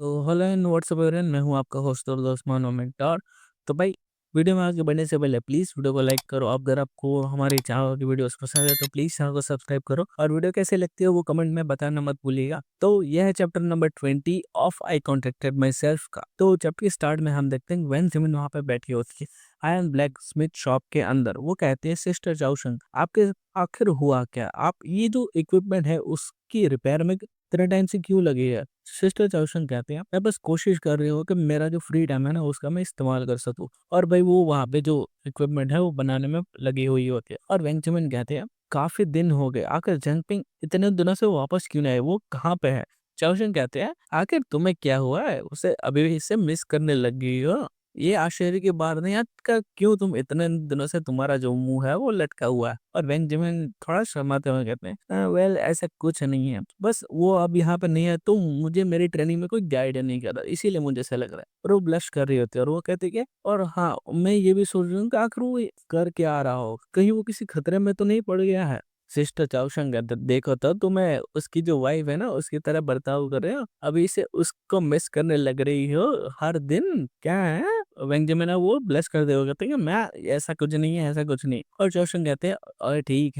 तो hello and WhatsApp everyone, मैं हूं आपका होस्ट और दोस्त मोमेंट। और तो भाई, वीडियो में आगे बढ़ने से पहले प्लीज़ वीडियो को लाइक करो। अब अगर आपको हमारी चैनल की वीडियोस पसंद है तो प्लीज़ चैनल को सब्सक्राइब करो और वीडियो कैसे लगती है वो कमेंट में बताना मत भूलिएगा। तो यह है chapter number 20 of I contacted my self का। तो चैप्टर के स्टार्ट में हम देखते हैं वेन जिमिन वहाँ पे बैठी होती है आयरन ब्लैक स्मिथ शॉप के अंदर। वो कहते हैं सिस्टर चाउशंग, आपके आखिर हुआ क्या? आप ये जो इक्विपमेंट है उसकी रिपेयर में इतने टाइम से क्यों लगी है? सिस्टर चाउशन कहते हैं मैं बस कोशिश कर रही हूँ कि मेरा जो फ्री टाइम है ना उसका मैं इस्तेमाल कर सकूँ। और भाई वो वहाँ पे जो इक्विपमेंट है वो बनाने में लगी हुई होती है। और वेंचमिन कहते हैं काफी दिन हो गए, आखिर जंगपिंग इतने दिनों से वापस क्यों नहीं आए, वो कहाँ पे है? चाउशन कहते हैं आखिर तुम्हें क्या हुआ है, उसे अभी भी इससे मिस करने लग गई हो? ये आश्चर्य की बात नहीं है का क्यों तुम इतने दिनों से तुम्हारा जो मुंह है वो लटका हुआ है। और बेंजामिन थोड़ा शर्माते हुए कहते हैं वेल ऐसा कुछ नहीं है, बस वो अब यहाँ पे नहीं है तो मुझे मेरी ट्रेनिंग में कोई गाइड नहीं कर रहा, इसीलिए मुझे ऐसा लग रहा है। और वो ब्लश कर रही होती है और वो कहती है कि और हाँ मैं ये भी सोच रही हूँ कि आखिर वो कर क्या आ रहा हो, कहीं वो किसी खतरे में तो नहीं पड़ गया है? सिस्टर चाउशंग कहते देखो तो तुम्हें उसकी जो वाइफ है ना उसकी तरह बर्ताव कर रहे हो, अभी से उसको मिस करने लग रही हो हर दिन, क्या है? बेंजामिन है वो ब्लेस कर दे, कहते हैं कि मैं ऐसा कुछ नहीं है, ऐसा कुछ नहीं। और जोशन कहते हैं अरे ठीक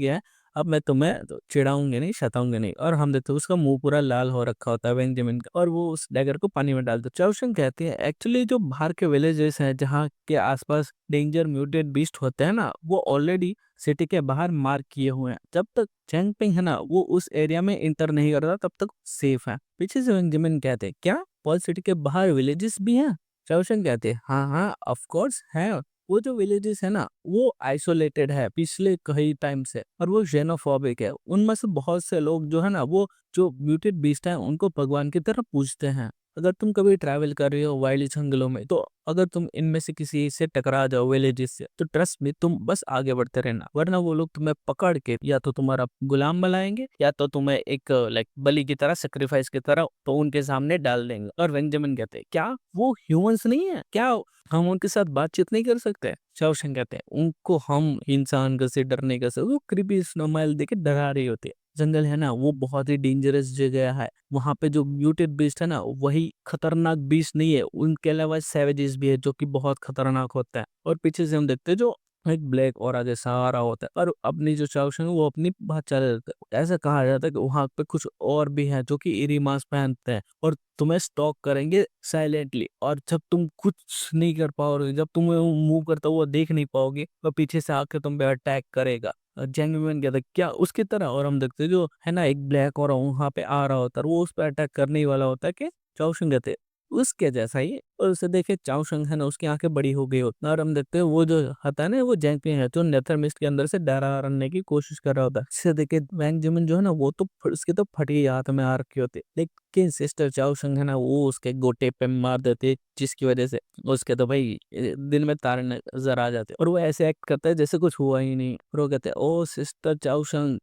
है, अब मैं तुम्हें तो चिढ़ाऊंगे नहीं, सताऊंगे नहीं। और हम देखते हैं उसका मुंह पूरा लाल हो रखा होता है बेंजामिन का, और वो उस डैगर को पानी में डाल दो। जोशन कहते हैं एक्चुअली जो बाहर के विलेजेस हैं जहाँ के आसपास डेंजर म्यूटेड बीस्ट होते हैं ना, वो ऑलरेडी सिटी के बाहर मार्क किए हुए हैं। जब तक चैंगपिंग है ना वो उस एरिया में इंटर नहीं करता तब तक सेफ है। पीछे से बेंजामिन कहते हैं क्या पॉल सिटी के बाहर विलेजेस भी हैं? शौशन कहते हैं हाँ ऑफ कोर्स है। वो जो विलेजेस है ना वो आइसोलेटेड है पिछले कई टाइम से, और वो जेनोफोबिक है। उनमें से बहुत से लोग जो है ना वो जो म्यूटेड बीस्ट है उनको भगवान की तरह पूजते हैं। अगर तुम कभी ट्रैवल कर रहे हो वाइल्ड जंगलों में तो अगर तुम इनमें से किसी से टकरा जाओ विलेजेस से तो ट्रस्ट में तुम बस आगे बढ़ते रहना, वरना वो लोग तुम्हें पकड़ के या तो तुम्हारा गुलाम बनाएंगे या तो तुम्हें एक लाइक बलि की तरह, सेक्रीफाइस की तरह तो उनके सामने डाल देंगे। और बेंजामिन कहते हैं क्या वो ह्यूमंस नहीं है क्या, हम उनके साथ बातचीत नहीं कर सकते? शॉवशंक कहते हैं उनको हम इंसान का से डर नहीं कर सकते, वो क्रीपी स्माइल देके डरा रही होती है। जंगल है ना वो बहुत ही डेंजरस जगह है, वहां पे जो म्यूटेड बीस्ट है ना वही खतरनाक बीस्ट नहीं है, उनके अलावा सैवेजेस भी है जो कि बहुत खतरनाक होता है। और पीछे से हम देखते हैं जो एक ब्लैक और आगे सहारा होता है, और अपनी जो चाउशन है वो अपनी बात चले जाता है। ऐसा कहा जाता है कि वहां पे कुछ और भी है जो कि इरी मास्क पहनते हैं और तुम्हें स्टॉक करेंगे साइलेंटली, और जब तुम कुछ नहीं कर पाओगे, जब तुम्हें मूव करता हुआ देख नहीं पाओगे तो पीछे से आके तुम पे अटैक करेगा। जेन्युइन कहता है क्या उसकी तरह? और हम देखते हैं जो है ना एक ब्लैक और वहां पे आ रहा होता है, वो उस पर अटैक करने ही वाला होता है कि चाउशंग कहते हैं उसके जैसा ही। और उसे देखे चाउशंग है ना उसकी आंखें बड़ी हो गई होती हैं, और हम देखते हैं वो जो होता है ना वो जैंग है जो नेथर मिस्ट के अंदर से डराने की कोशिश कर रहा होता है। इसे देखे वैंग जिमिन जो है ना वो तो उसके तो फटी हाथ में आ रखी होती है, लेकिन सिस्टर चाउशंग है ना वो उसके गोटे पे मार देते, जिसकी वजह से उसके तो भाई दिन में तारे नजर आ जाते, और वो ऐसे एक्ट करता है जैसे कुछ हुआ ही नहीं। और वो कहते हैं ओ सिस्टर चाउशंग,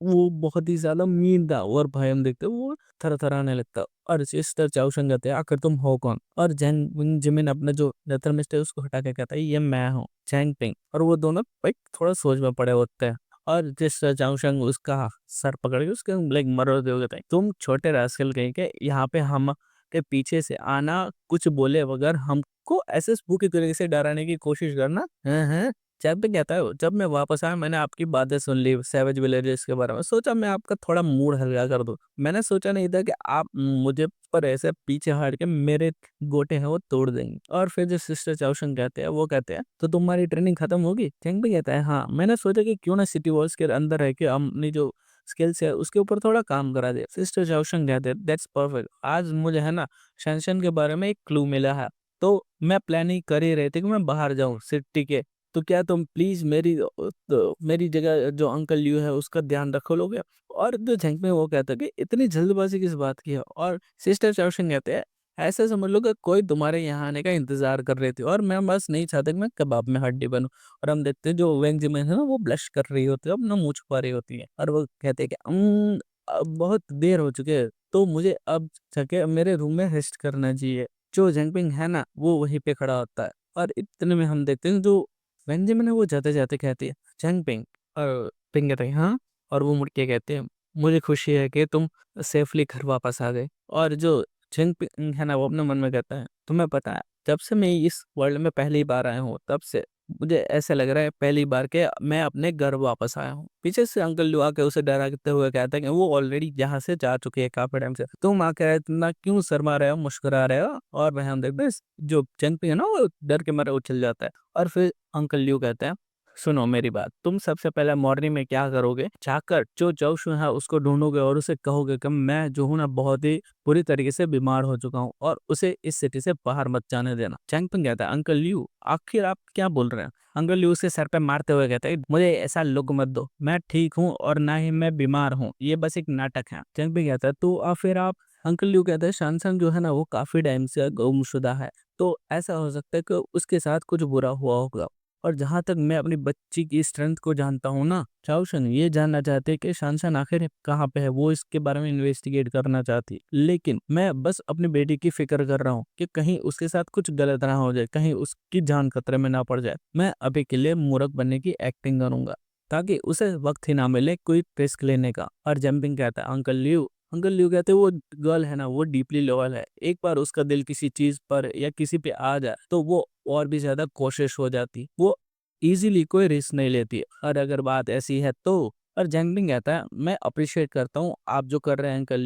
वो बहुत ही ज़्यादा मीन था, और भाई हम देखते हैं वो थरथराने लगता है। और सिस्टर चाओशंग कहते हैं आखिर तुम हो कौन? और जैंग जिमिन अपना जो नेत्र मिस्ट है उसको हटा के कहता है ये मैं हूँ चैंग पिंग। और वो दोनों भाई थोड़ा सोच में पड़े होते हैं, और सिस्टर चाओशंग उसका सर पकड़ के उसके लाइक मरोते हुए कहते हैं तुम छोटे रास्कल कहीं के यहाँ पे हम के पीछे से आना, कुछ बोले बगैर हमको ऐसे स्पूकी तरीके से डराने की कोशिश करना है? जब भी कहता है जब मैं वापस आया मैंने आपकी बातें सुन ली सैवेज विलेजेस के बारे में, सोचा मैं आपका थोड़ा मूड हल्का कर दूं। मैंने सोचा नहीं था कि आप मुझे पर ऐसे पीछे हट के मेरे गोटे हैं वो तोड़ देंगे। और फिर जो सिस्टर चाउशन कहते हैं वो कहते हैं तो तुम्हारी ट्रेनिंग खत्म होगी? चेंग भी कहता है हाँ, मैंने सोचा कि क्यों ना सिटी वॉल्स के अंदर है कि अपनी जो स्किल्स है उसके ऊपर थोड़ा काम करा दे। सिस्टर चाउशन कहते हैं दैट्स परफेक्ट, आज मुझे है ना शेंशन के बारे में एक क्लू मिला है, तो मैं प्लानिंग कर ही रहे थे कि मैं बाहर जाऊं सिटी के, तो क्या तुम प्लीज मेरी जगह जो अंकल लियो है उसका ध्यान रखो लोगे? और जो झंक में वो कहता है कि इतनी जल्दबाजी किस बात की है? और सिस्टर चाउशन कहते हैं ऐसे समझ लो कि कोई तुम्हारे यहाँ आने का इंतजार कर रही थी और मैं बस नहीं चाहता कि मैं कबाब में हड्डी बनूं। और हम देखते हैं जो वेंग जिमिन है ना वो ब्लश कर रही होती है, अपना मुंह छुपा रही होती है, और वो कहते हैं कि अब बहुत देर हो चुके है तो मुझे अब जाके मेरे रूम में रेस्ट करना चाहिए। जो जेंगपिंग है ना वो वहीं पे खड़ा होता है, और इतने में हम देखते हैं जो बेंजामिन है वो जाते-जाते कहती है चैंग पिंग, और पिंग कहते हैं हाँ, और वो मुड़ के कहते हैं मुझे खुशी है कि तुम सेफली घर वापस आ गए। और जो जिनपिंग है ना वो अपने मन में कहता है, तुम्हें पता है जब से मैं इस वर्ल्ड में पहली बार आया हूँ तब से मुझे ऐसा लग रहा है पहली बार के मैं अपने घर वापस आया हूँ। पीछे से अंकल लियो आके उसे डराते हुए कहता है कि वो ऑलरेडी यहाँ से जा चुके हैं काफी टाइम से, तुम आके इतना क्यों शर्मा रहे हो, मुस्कुरा रहे हो। और वह हम देखते हैं जो जिनपिंग है ना वो डर के मारे उछल जाता है। और फिर अंकल लियो कहते हैं, सुनो मेरी बात, तुम सबसे पहले मॉर्निंग में क्या करोगे, जाकर जो जोशु है उसको ढूंढोगे और उसे कहोगे कि मैं जो हूँ ना बहुत ही बुरी तरीके से बीमार हो चुका हूँ और उसे इस सिटी से बाहर मत जाने देना। चैंगपिंग कहता है, अंकल लियू आखिर आप क्या बोल रहे हैं। अंकल लियू उसे सर पे मारते हुए कहता है, मुझे ऐसा लुक मत दो, मैं ठीक हूँ और ना ही मैं बीमार हूँ, ये बस एक नाटक है। चैंगपिंग कहता है, तो फिर आप। अंकल लियू कहता है, शानसंग जो है ना वो काफी टाइम से गुमशुदा है, तो ऐसा हो सकता है कि उसके साथ कुछ बुरा हुआ होगा। और जहाँ तक मैं अपनी बच्ची की स्ट्रेंथ को जानता हूँ ना, चाओशन ये जानना चाहते हैं कि शानशान आखिर कहाँ पे है, वो इसके बारे में इन्वेस्टिगेट करना चाहती है। लेकिन मैं बस अपनी बेटी की फिक्र कर रहा हूँ कि कहीं उसके साथ कुछ गलत ना हो जाए, कहीं उसकी जान खतरे में ना पड़ जाए। मैं अभी के लिए मूर्ख बनने की एक्टिंग करूंगा ताकि उसे वक्त ही ना मिले कोई रिस्क लेने का। और जंपिंग कहता है, अंकल लियू कहते हैं, वो गर्ल है ना वो डीपली लॉयल है, एक बार उसका दिल किसी चीज पर या किसी पे आ जाए तो वो और भी ज्यादा कोशिश हो जाती, वो इजीली कोई रिस्क नहीं लेती। और अगर बात ऐसी है तो। और जैंगबिंग कहता है, मैं अप्रिशिएट करता हूँ आप जो कर रहे हैं अंकल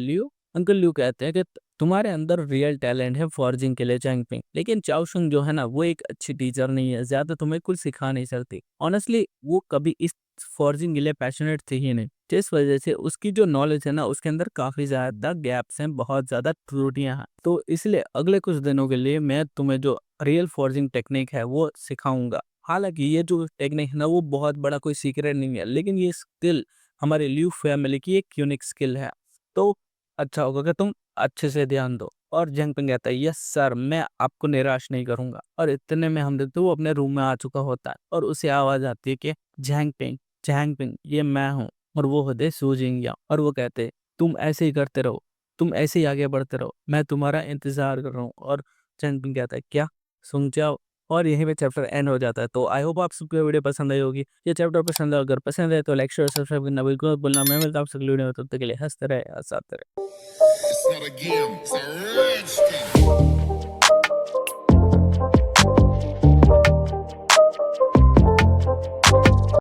लियू कहते हैं कि तुम्हारे अंदर रियल टैलेंट है फॉर्जिंग के लिए जैंगपिंग, लेकिन चाओशुंग जो है ना वो एक अच्छी टीचर नहीं है, ज्यादा तुम्हें कुछ सिखा नहीं सकती। ऑनेस्टली वो कभी इस फॉर्जिंग के लिए पैशनेट थी ही नहीं, जिस वजह से उसकी जो नॉलेज है ना उसके अंदर काफी ज्यादा गैप्स हैं, बहुत ज्यादा त्रुटियां हैं। तो इसलिए अगले कुछ दिनों के लिए मैं तुम्हें जो रियल फॉर्जिंग टेक्निक है वो सिखाऊंगा। हालांकि ये जो टेक्निक है ना वो बहुत बड़ा कोई सीक्रेट नहीं है, लेकिन ये स्किल हमारे लियू फैमिली की एक यूनिक स्किल है, तो अच्छा होगा कि तुम अच्छे से ध्यान दो। और जंगपिंग कहता है, यस सर, मैं आपको निराश नहीं करूंगा। और इतने में हम देखते वो अपने रूम में आ चुका होता है और उसे आवाज आती है कि जैंगपिंग जैंगपिंग ये मैं हूँ। और वो होते सूजिंग, और वो कहते, तुम ऐसे ही करते रहो, तुम ऐसे ही आगे बढ़ते रहो, मैं तुम्हारा इंतजार कर रहा हूँ। और जंगपिंग कहता है, क्या, सुन जाओ। और यहीं पे चैप्टर एंड हो जाता है। तो आई होप आप सबको वीडियो पसंद आई होगी। ये चैप्टर पसंद है, अगर पसंद है तो लाइक शेयर सब्सक्राइब करना बिल्कुल मत भूलना। मैं मिलता हूँ आपसे अगली वीडियो में, तब तक के लिए हंसते रहे, हंसाते रहे। It's not a game, it's a rich thing.